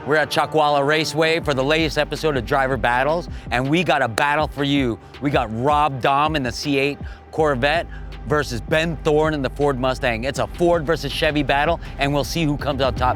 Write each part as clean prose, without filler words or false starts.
We're at Chuckwalla Raceway for the latest episode of Driver Battles, and we got a battle for you. We got Dahm in the C8 Corvette versus Ben Thorn in the Ford Mustang. It's a Ford versus Chevy battle, and we'll see who comes out top.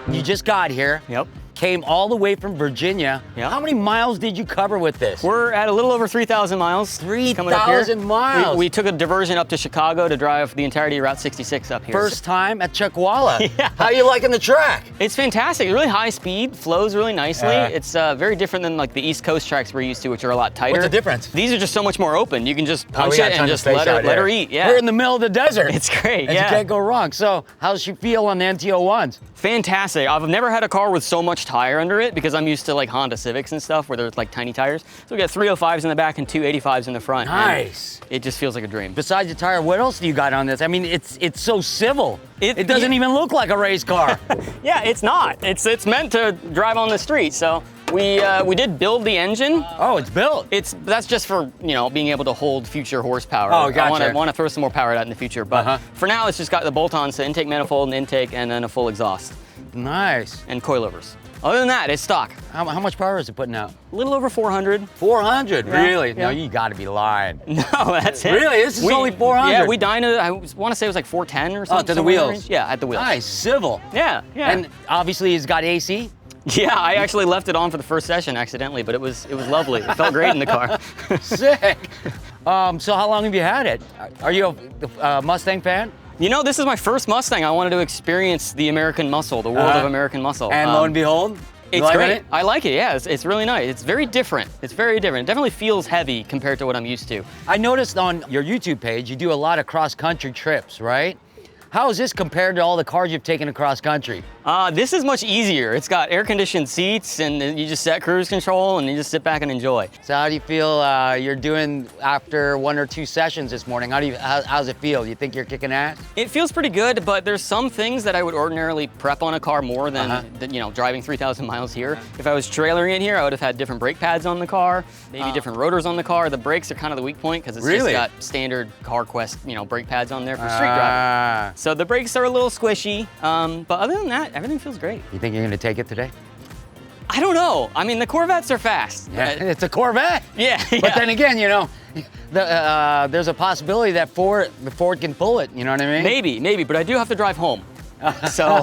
You just got here. Yep. Came all the way from Virginia. Yep. How many miles did you cover with this? We're at a little over 3,000 miles. 3,000 miles. We took a diversion up to Chicago to drive the entirety of Route 66 up here. First time at Chuckwalla. Yeah. How you liking the track? It's fantastic. Really high speed, flows really nicely. It's very different than like the East Coast tracks we're used to, which are a lot tighter. What's the difference? These are just so much more open. You can just punch we got it and tons of just space let out her here. eat. Yeah. We're in the middle of the desert. It's great. And yeah. you can't go wrong. So how's she feel on the NT01s? Fantastic. I've never had a car with so much tire under it because I'm used to like Honda Civics and stuff where there's like tiny tires. So we got 305s in the back and 285s in the front. Nice. It just feels like a dream. Besides the tire, what else do you got on this? I mean, it's so civil. It doesn't even look like a race car. Yeah, it's not. It's meant to drive on the street. So we did build the engine. Oh, it's built. That's just for being able to hold future horsepower. Oh, gotcha. I want to throw some more power out in the future, but for now it's just got the bolt-ons, the intake manifold, and intake, and then a full exhaust. Nice. And coilovers. Other than that, it's stock. How much power is it putting out? A little over 400. 400? Yeah, Really? yeah. No, you got to be lying. No, that's it. Really? This is only 400? Yeah, we dynoed, I want to say it was like 410 or something. to the somewhere in wheels? range. Yeah, at the wheels. Nice, civil. Yeah, yeah. And obviously it's got AC? Yeah, I actually left it on for the first session accidentally, but it was lovely. It felt great in the car. Sick. So how long have you had it? Are you a Mustang fan? This is my first Mustang. I wanted to experience the American muscle, the world of American muscle. And lo and behold, it's great. I like it, yeah. It's really nice. It's very different. It's very different. It definitely feels heavy compared to what I'm used to. I noticed on your YouTube page, you do a lot of cross-country trips, right? How is this compared to all the cars you've taken across country? This is much easier. It's got air-conditioned seats, and you just set cruise control, and you just sit back and enjoy. So how do you feel you're doing after 1 or 2 sessions this morning? How's it feel? Do you think you're kicking ass? It feels pretty good, but there's some things that I would ordinarily prep on a car more than driving 3,000 miles here. If I was trailering it here, I would have had different brake pads on the car, maybe different rotors on the car. The brakes are kind of the weak point because it's just got standard CarQuest, brake pads on there for street driving. So the brakes are a little squishy, but other than that, everything feels great. You think you're gonna take it today? I don't know. I mean, the Corvettes are fast. Yeah, it's a Corvette. Yeah. But then again, there's a possibility that the Ford can pull it. You know what I mean? Maybe, but I do have to drive home. So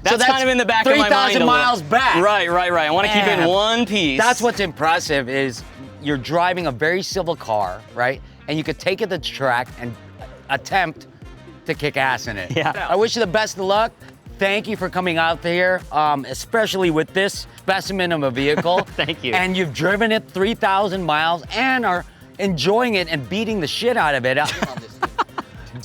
that's kind of in the back of my mind. 3,000 miles back. Right. I want to keep it in one piece. That's what's impressive is you're driving a very civil car, right? And you could take it to the track and attempt to kick ass in it. Yeah. I wish you the best of luck. Thank you for coming out here, especially with this specimen of a vehicle. Thank you. And you've driven it 3,000 miles and are enjoying it and beating the shit out of it.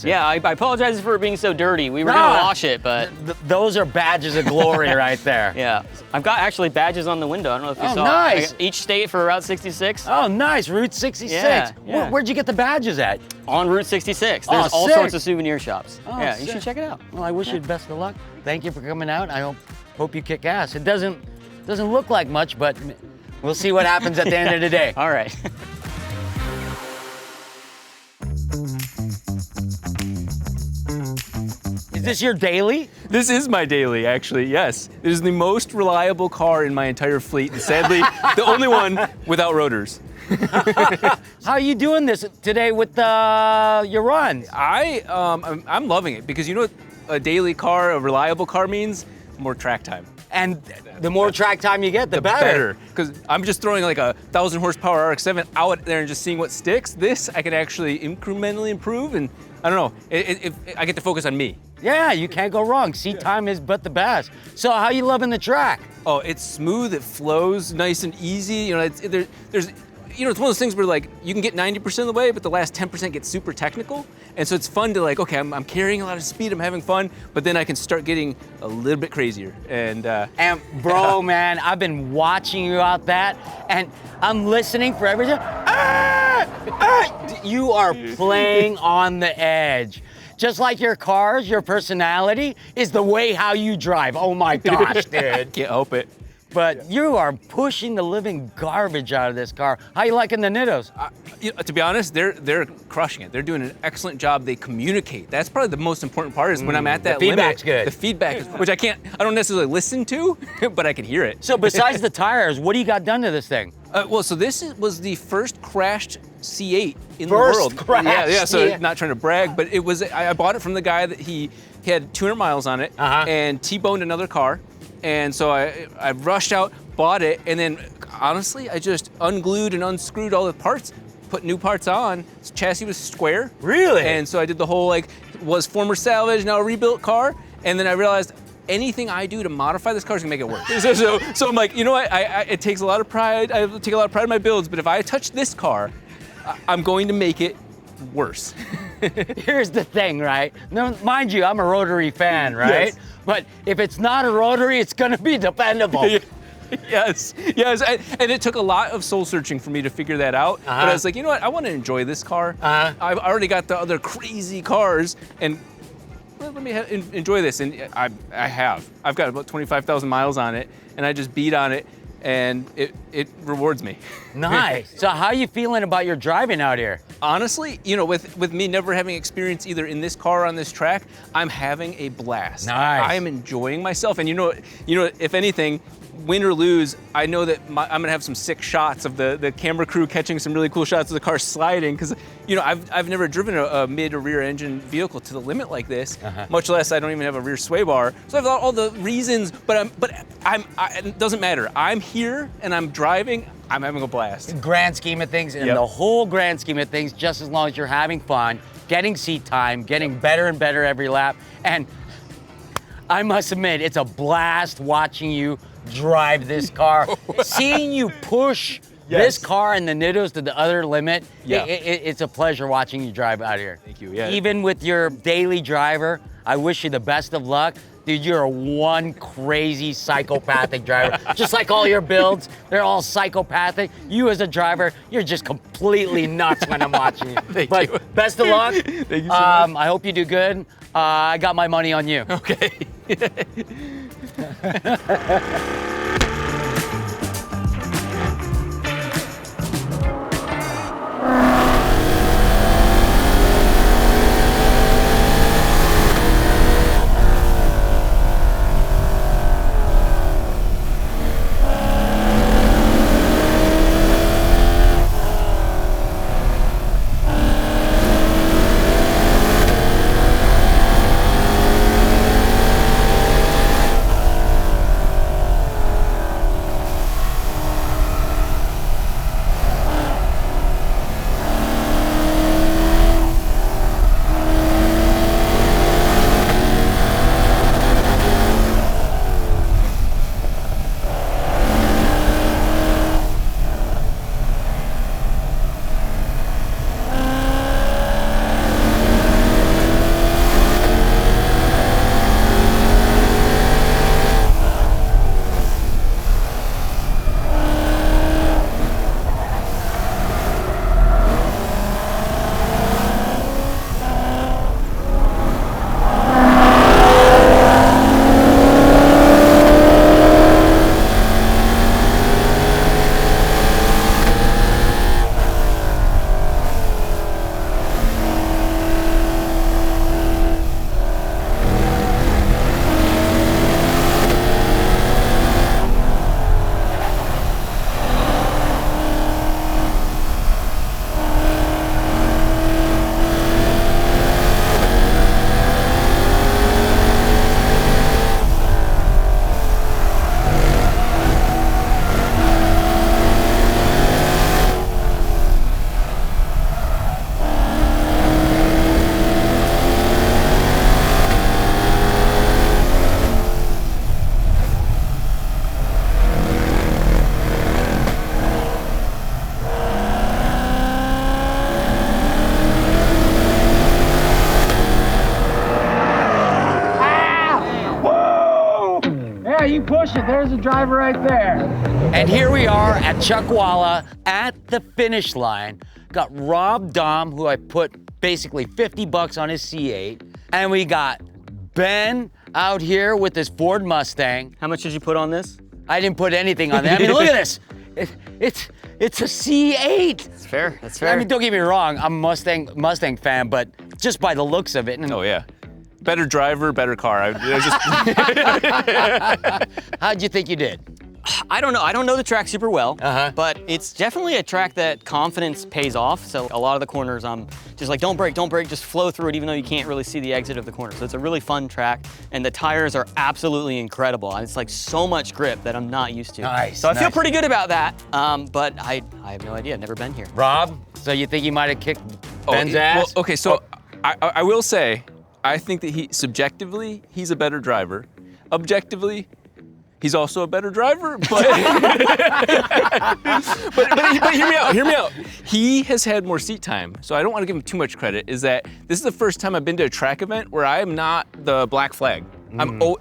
Yeah, I apologize for it being so dirty. We were gonna wash it, but those are badges of glory right there. Yeah, I've got actually badges on the window. I don't know if you saw. Nice. Each state for Route 66. Oh, nice, Route 66. Yeah. Where'd you get the badges at? On Route 66. There's all sorts of souvenir shops. Yeah, you should check it out. Well, I wish you the best of luck. Thank you for coming out. I hope you kick ass. It doesn't look like much, but we'll see what happens at the end of the day. All right. Is this your daily? This is my daily, actually, yes. It is the most reliable car in my entire fleet, and sadly, the only one without rotors. How are you doing this today with your runs? I'm loving it because you know what a daily car, a reliable car means? More track time. And the more track time you get, the better. Because I'm just throwing like a 1,000 horsepower RX-7 out there and just seeing what sticks. This I can actually incrementally improve, and I don't know, I get to focus on me. Yeah, you can't go wrong. Seat time is but the best. So how you loving the track? Oh, it's smooth, it flows nice and easy. There's it's one of those things where like you can get 90% of the way, but the last 10% gets super technical. And so it's fun to like, okay, I'm carrying a lot of speed, I'm having fun, but then I can start getting a little bit crazier. And bro, man, I've been watching you out that, and I'm listening for everything. Ah! You are playing on the edge. Just like your cars, your personality is the way how you drive. Oh my gosh, dude. Can't help it. But you are pushing the living garbage out of this car. How you liking the Nittos? To be honest, they're crushing it. They're doing an excellent job. They communicate. That's probably the most important part. Is when I'm at that the feedback's limit, good. The feedback, which I don't necessarily listen to, but I can hear it. So besides the tires, what do you got done to this thing? So this was the first crashed C8 in the First world. crashed Yeah. So C8. not trying to brag, but it was. I bought it from the guy that he had 200 miles on it and T-boned another car. And so I rushed out, bought it, and then honestly, I just unglued and unscrewed all the parts, put new parts on. This chassis was square. Really? And so I did the whole was former salvage, now a rebuilt car. And then I realized anything I do to modify this car is gonna make it work. So I'm like, you know what? It takes a lot of pride. I take a lot of pride in my builds, but if I touch this car, I'm going to make it worse. Here's the thing, right? Now, mind you, I'm a rotary fan, right? Yes. But if it's not a rotary, it's gonna be dependable. Yes. And it took a lot of soul searching for me to figure that out. But I was like, you know what? I want to enjoy this car. I've already got the other crazy cars, and let me enjoy this. And I have. I've got about 25,000 miles on it, and I just beat on it, and it rewards me. Nice. So how you feeling about your driving out here? Honestly, with me never having experience either in this car or on this track, I'm having a blast. Nice. I am enjoying myself, and if anything, win or lose, I know that I'm gonna have some sick shots of the camera crew catching some really cool shots of the car sliding, because I've never driven a mid or rear engine vehicle to the limit like this, much less I don't even have a rear sway bar. So I've got all the reasons, but it doesn't matter. I'm here and I'm driving. I'm having a blast. Grand scheme of things, in the whole grand scheme of things, just as long as you're having fun, getting seat time, getting better and better every lap, and I must admit, it's a blast watching you drive this car. Seeing you push this car and the Nittos to the other limit, it's a pleasure watching you drive out here. Thank you. Yeah. Even with your daily driver, I wish you the best of luck. Dude, you're one crazy psychopathic driver. Just like all your builds, they're all psychopathic. You as a driver, you're just completely nuts when I'm watching you. Thank you. Best of luck. Thank you so much. I hope you do good. I got my money on you. Okay. You push it, there's a driver right there. And here we are at Chuckwalla at the finish line. got Rob Dahm, who I put basically 50 bucks on his C8. And we got Ben out here with his Ford Mustang. How much did you put on this? I didn't put anything on there. I mean, look at this. It's a C8. That's fair. That's fair. I mean, don't get me wrong. I'm a Mustang fan, but just by the looks of it. And Oh yeah. Better driver, better car. how'd you think you did? I don't know. I don't know the track super well, Uh-huh. but it's definitely a track that confidence pays off. So a lot of the corners, I'm just like, don't brake, just flow through it, even though you can't really see the exit of the corner. So it's a really fun track, and the tires are absolutely incredible. It's like so much grip that I'm not used to. Nice, So I feel nice. pretty good about that, but I have no idea. I've never been here. Rob, so you think you might have kicked Ben's ass? Well, okay, so I will say, I think that subjectively, he's a better driver. Objectively, he's also a better driver, but but hear me out. He has had more seat time, so I don't want to give him too much credit. Is that this is the first time I've been to a track event where I am not the black flag.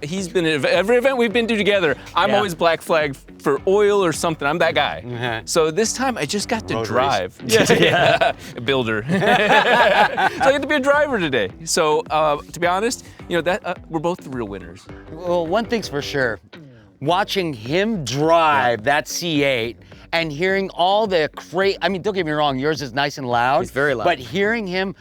He's been at every event we've been to together. I'm Yeah. always black flag for oil or something. I'm that guy. Uh-huh. So this time I just got to Road drive. Yeah, builder. So I get to be a driver today. So to be honest, we're both the real winners. Well, one thing's for sure. Watching him drive that C8 and hearing all the I mean, don't get me wrong, yours is nice and loud. It's very loud. But hearing him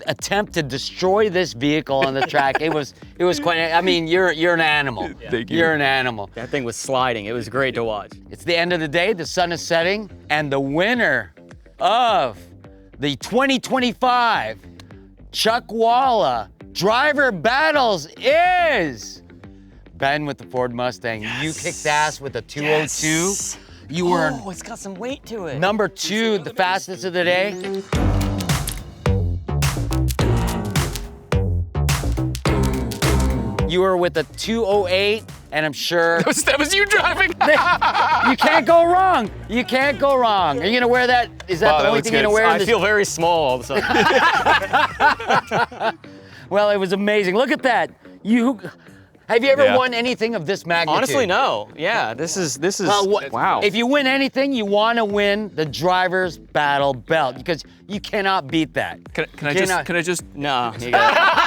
attempt to destroy this vehicle on the track, it was quite, I mean, you're an animal. Thank you. You're an animal. That thing was sliding. It was great to watch. It's the end of the day, the sun is setting, and the winner of the 2025 Chuckwalla Driver Battles is Ben with the Ford Mustang. You kicked ass with a 202. Yes. You were Oh, it's got some weight to it. number 2, the fastest of the day. You were with a 208, and I'm sure That was you driving. you can't go wrong. You can't go wrong. Are you gonna wear that? Is that Wow, the that only looks thing you're gonna good. wear? in I this? feel very small all of a sudden. Well, it was amazing. Look at that. Have you ever Yeah. won anything of this magnitude? Honestly, no. Yeah, this is Well, wow. If you win anything, you want to win the driver's battle belt because you cannot beat that. Can I just? No. You got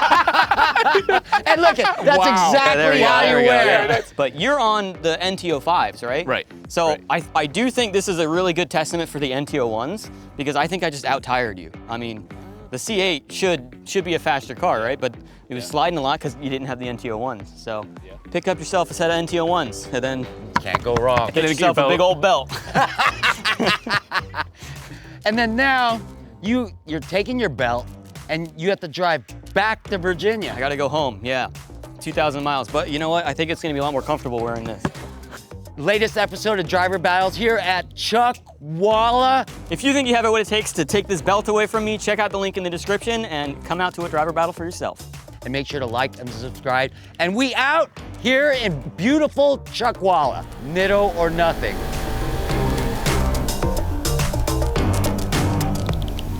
And look, that's Wow. exactly There we go, how there you we go. wear Yeah, it. But you're on the NTO5s, right? Right. So Right. I do think this is a really good testament for the NTO1s because I think I just out-tired you. I mean, the C8 should be a faster car, right? But it was sliding a lot because you didn't have the NTO1s. So pick up yourself a set of NTO1s and then Can't go wrong. get yourself a big old belt. And then now you're taking your belt and you have to drive back to Virginia. I gotta go home, yeah. 2,000 miles, but you know what? I think it's gonna be a lot more comfortable wearing this. Latest episode of Driver Battles here at Chuckwalla. If you think you have what it takes to take this belt away from me, check out the link in the description and come out to a driver battle for yourself. And make sure to like and subscribe. And we out here in beautiful Chuckwalla. Nitto or nothing.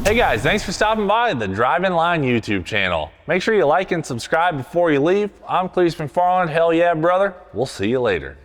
Hey guys, thanks for stopping by the Driving Line YouTube channel. Make sure you like and subscribe before you leave. I'm Cleese McFarland. Hell yeah, brother. We'll see you later.